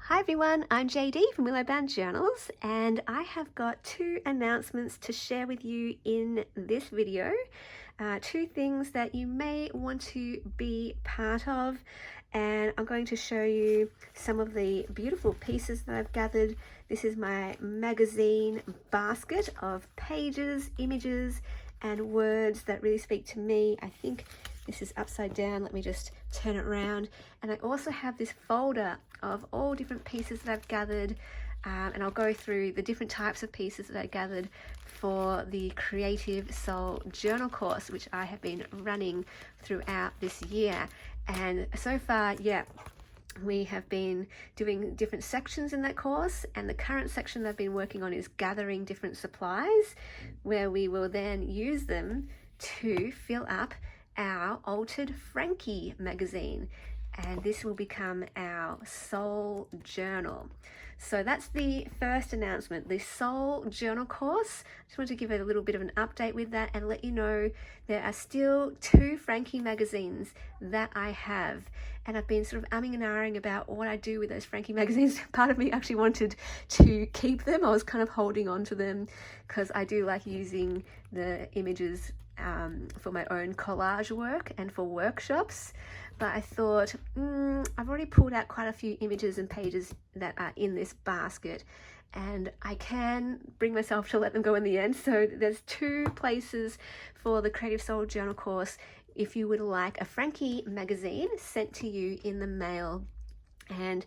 Hi everyone, I'm JD from Willowbound Journals, and I have got two announcements to share with you in this video. Two things that you may want to be part of, and I'm going to show you some of the beautiful pieces that I've gathered. This is my magazine basket of pages, images, and words that really speak to me. I think this is upside down. Let me just turn it around. And I also have this folder of all different pieces that I've gathered, and I'll go through the different types of pieces that I gathered for the Creative Soul Journal course, which I have been running throughout this year. And so far, we have been doing different sections in that course, and the current section that I've been working on is gathering different supplies, where we will then use them to fill up our Altered Frankie magazine, and this will become our Soul Journal. So that's the first announcement, the Soul Journal course. I just wanted to give it a little bit of an update with that and let you know there are still 2 Frankie magazines that I have, and I've been sort of umming and ahhing about what I do with those Frankie magazines. Part of me actually wanted to keep them. I was kind of holding on to them because I do like using the images for my own collage work and for workshops, but I thought I've already pulled out quite a few images and pages that are in this basket, and I can bring myself to let them go in the end. So there's 2 places for the Creative Soul Journal course if you would like a Frankie magazine sent to you in the mail. And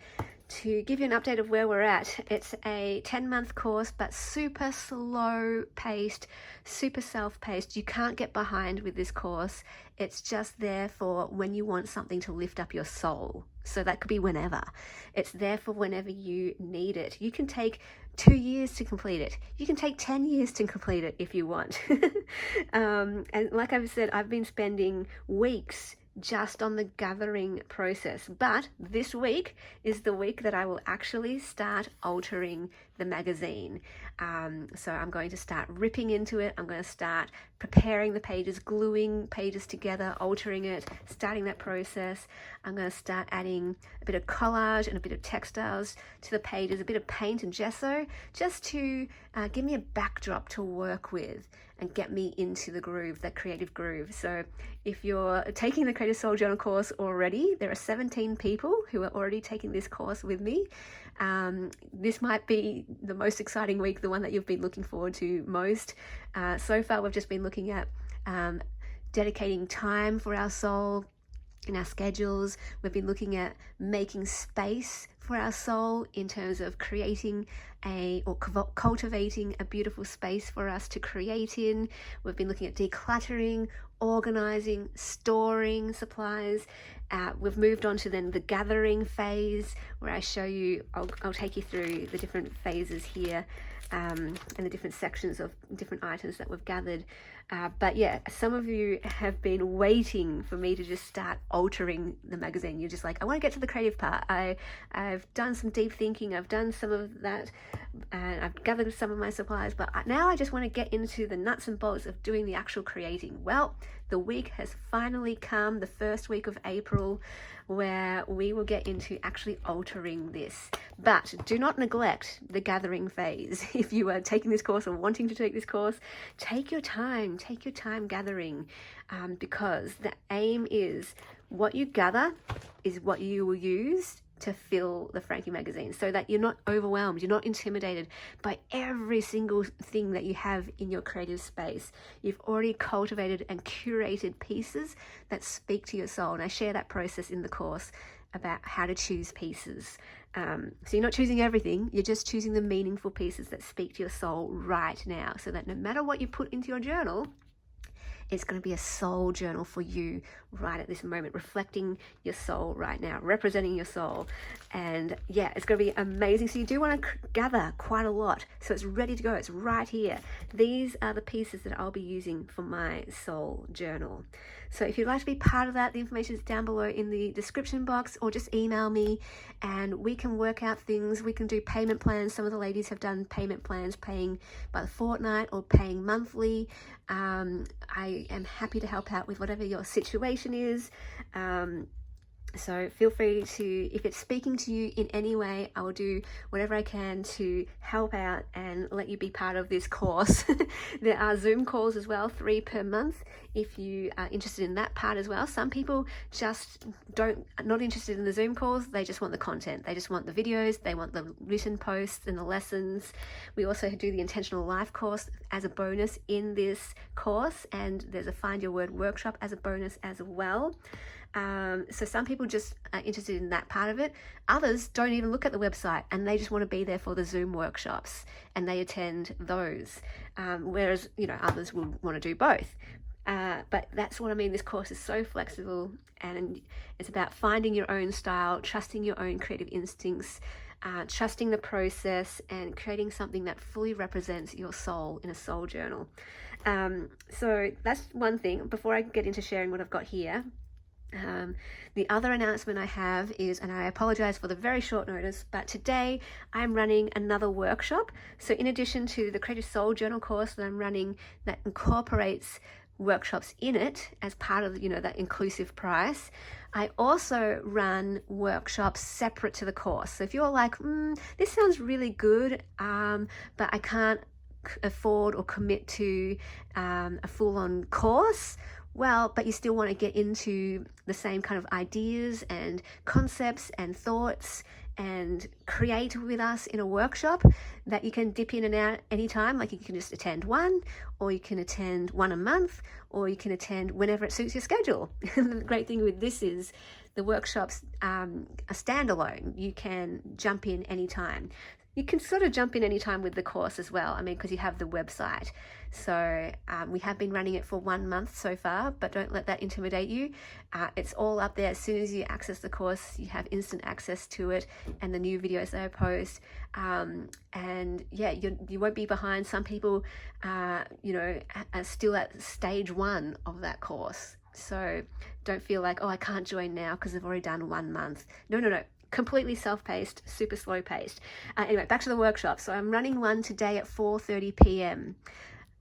to give you an update of where we're at, it's a 10-month course, but super slow paced, super self-paced. You can't get behind with this course. It's just there for when you want something to lift up your soul. So that could be whenever. It's there for whenever you need it. You can take 2 years to complete it. You can take 10 years to complete it if you want. And like I've said, I've been spending weeks just on the gathering process, but this week is the week that I will actually start altering the magazine. So I'm going to start ripping into it. I'm going to start preparing the pages, gluing pages together, altering it, starting that process. I'm going to start adding a bit of collage and a bit of textiles to the pages, a bit of paint and gesso, just to give me a backdrop to work with and get me into the groove, that creative groove. So if you're taking the Creative Soul Journal course already, there are 17 people who are already taking this course with me. This might be the most exciting week, the one that you've been looking forward to most. So far, we've just been looking at dedicating time for our soul in our schedules. We've been looking at making space for our soul in terms of creating or cultivating a beautiful space for us to create in. We've been looking at decluttering, organizing, storing supplies. We've moved on to then the gathering phase, where I show you, I'll take you through the different phases here, and the different sections of different items that we've gathered. But yeah, some of you have been waiting for me to just start altering the magazine. You're just like, I want to get to the creative part. I've done some deep thinking, I've done some of that, and I've gathered some of my supplies, but now I just want to get into the nuts and bolts of doing the actual creating. Well, the week has finally come, the first week of April, where we will get into actually altering this. But do not neglect the gathering phase. If you are taking this course or wanting to take this course, take your time gathering, because the aim is what you gather is what you will use to fill the Frankie magazine, so that you're not overwhelmed, you're not intimidated by every single thing that you have in your creative space. You've already cultivated and curated pieces that speak to your soul, and I share that process in the course about how to choose pieces. So you're not choosing everything, you're just choosing the meaningful pieces that speak to your soul right now, so that no matter what you put into your journal, it's going to be a soul journal for you right at this moment, reflecting your soul right now, representing your soul. And yeah, it's going to be amazing. So you do want to gather quite a lot, so it's ready to go. It's right here. These are the pieces that I'll be using for my soul journal. So if you'd like to be part of that, the information is down below in the description box, or just email me and we can work out things. We can do payment plans. Some of the ladies have done payment plans, paying by the fortnight or paying monthly. I am happy to help out with whatever your situation is. So feel free to, if it's speaking to you in any way, I will do whatever I can to help out and let you be part of this course. There are Zoom calls as well, 3 per month, if you are interested in that part as well. Some people just are not interested in the Zoom calls, they just want the content. They just want the videos, they want the written posts and the lessons. We also do the Intentional Life course as a bonus in this course, and there's a Find Your Word workshop as a bonus as well. So some people just are interested in that part of it. Others don't even look at the website and they just want to be there for the Zoom workshops and they attend those. Whereas, others will want to do both. But that's what I mean. This course is so flexible and it's about finding your own style, trusting your own creative instincts, trusting the process and creating something that fully represents your soul in a soul journal. So that's one thing. Before I get into sharing what I've got here, the other announcement I have is, and I apologize for the very short notice, but today I'm running another workshop. So in addition to the Creative Soul Journal course that I'm running that incorporates workshops in it as part of, that inclusive price, I also run workshops separate to the course. So if you're like, this sounds really good, but I can't afford or commit to a full-on course, but you still want to get into the same kind of ideas and concepts and thoughts and create with us in a workshop that you can dip in and out anytime. Like you can just attend one, or you can attend one a month, or you can attend whenever it suits your schedule. The great thing with this is the workshops are standalone. You can jump in anytime. You can sort of jump in anytime with the course as well, because you have the website. So we have been running it for 1 month so far, but don't let that intimidate you. It's all up there. As soon as you access the course, you have instant access to it and the new videos that I post. And yeah, you won't be behind. Some people, are still at stage 1 of that course. So don't feel like, I can't join now because I've already done 1 month. No. Completely self-paced, super slow paced. Anyway, back to the workshop. So I'm running one today at 4:30 p.m.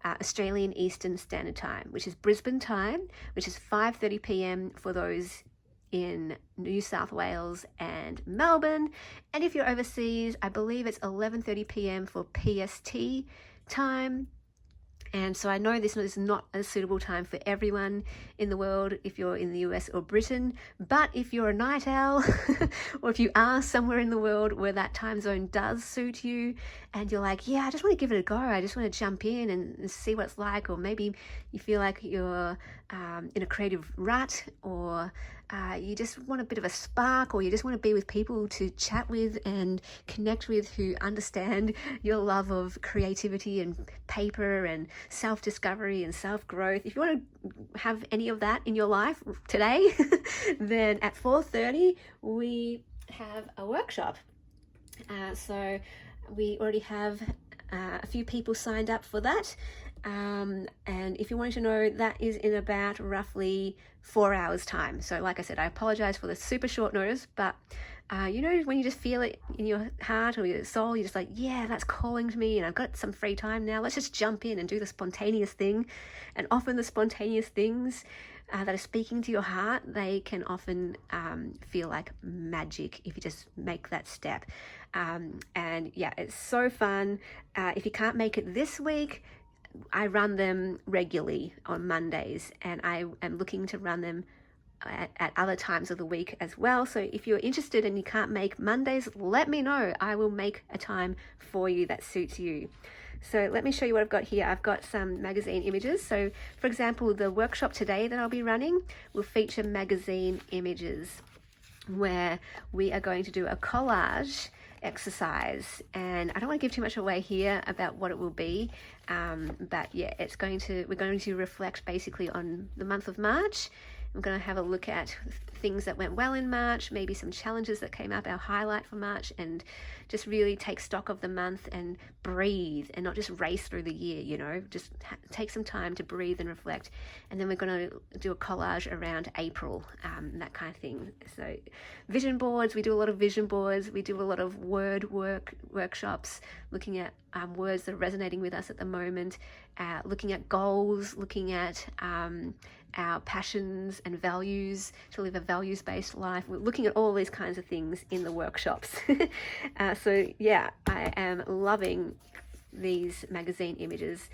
Australian Eastern Standard Time, which is Brisbane time, which is 5:30 p.m. for those in New South Wales and Melbourne. And if you're overseas, I believe it's 11:30 p.m. for PST time. And so I know this is not a suitable time for everyone in the world if you're in the US or Britain, but if you're a night owl or if you are somewhere in the world where that time zone does suit you and you're like, I just want to give it a go, I just want to jump in and see what it's like, or maybe you feel like you're in a creative rut, or you just want a bit of a spark, or you just want to be with people to chat with and connect with who understand your love of creativity and paper and self-discovery and self-growth. If you want to have any of that in your life today, then at 4:30 we have a workshop. So we already have a few people signed up for that. And if you wanted to know, that is in about roughly 4 hours time. So like I said, I apologize for the super short notice, but when you just feel it in your heart or your soul, you're just like, that's calling to me and I've got some free time now, let's just jump in and do the spontaneous thing. And often the spontaneous things that are speaking to your heart, they can often feel like magic if you just make that step. And yeah, it's so fun. If you can't make it this week, I run them regularly on Mondays, and I am looking to run them at other times of the week as well. So if you're interested and you can't make Mondays, let me know. I will make a time for you that suits you. So let me show you what I've got here. I've got some magazine images. So for example, the workshop today that I'll be running will feature magazine images where we are going to do a collage exercise, and I don't want to give too much away here about what it will be, but yeah, we're going to reflect basically on the month of March. I'm going to have a look at things that went well in March, maybe some challenges that came up, our highlight for March, and just really take stock of the month and breathe and not just race through the year, just take some time to breathe and reflect. And then we're going to do a collage around April, that kind of thing. So vision boards, we do a lot of vision boards, we do a lot of workshops, looking at words that are resonating with us at the moment, looking at goals, looking at our passions and values, to live a values-based life. We're looking at all these kinds of things in the workshops. So yeah, I am loving these magazine images.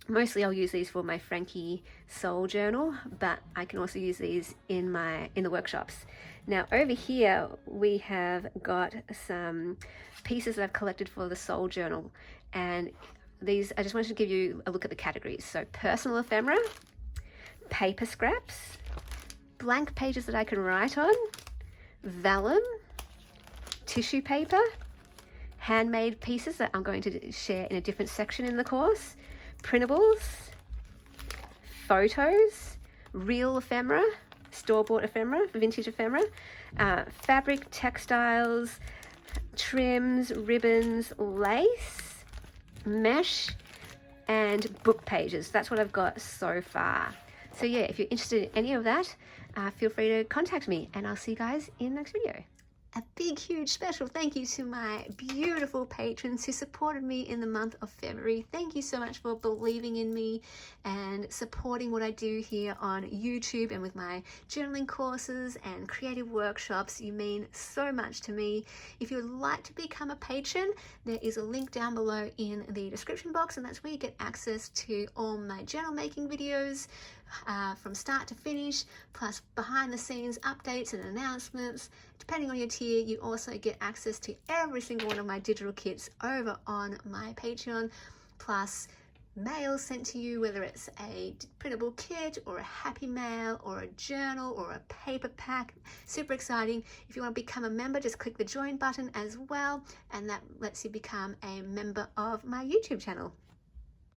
Mostly I'll use these for my Frankie Soul journal, but I can also use these in the workshops. Now over here we have got some pieces that I've collected for the Soul journal, and these, I just wanted to give you a look at the categories. So personal ephemera, paper scraps, blank pages that I can write on, vellum, tissue paper, handmade pieces that I'm going to share in a different section in the course, printables, photos, real ephemera, store-bought ephemera, vintage ephemera, fabric, textiles, trims, ribbons, lace, mesh, and book pages. That's what I've got so far. So yeah, if you're interested in any of that, feel free to contact me, and I'll see you guys in the next video. A big, huge special thank you to my beautiful patrons who supported me in the month of February. Thank you so much for believing in me and supporting what I do here on YouTube and with my journaling courses and creative workshops. You mean so much to me. If you would like to become a patron, there is a link down below in the description box, and that's where you get access to all my journal making videos from start to finish, plus behind the scenes updates and announcements. Depending on your tier, you also get access to every single one of my digital kits over on my Patreon, plus mail sent to you, whether it's a printable kit or a happy mail or a journal or a paper pack. Super exciting. If you want to become a member, just click the join button as well, and that lets you become a member of my YouTube channel.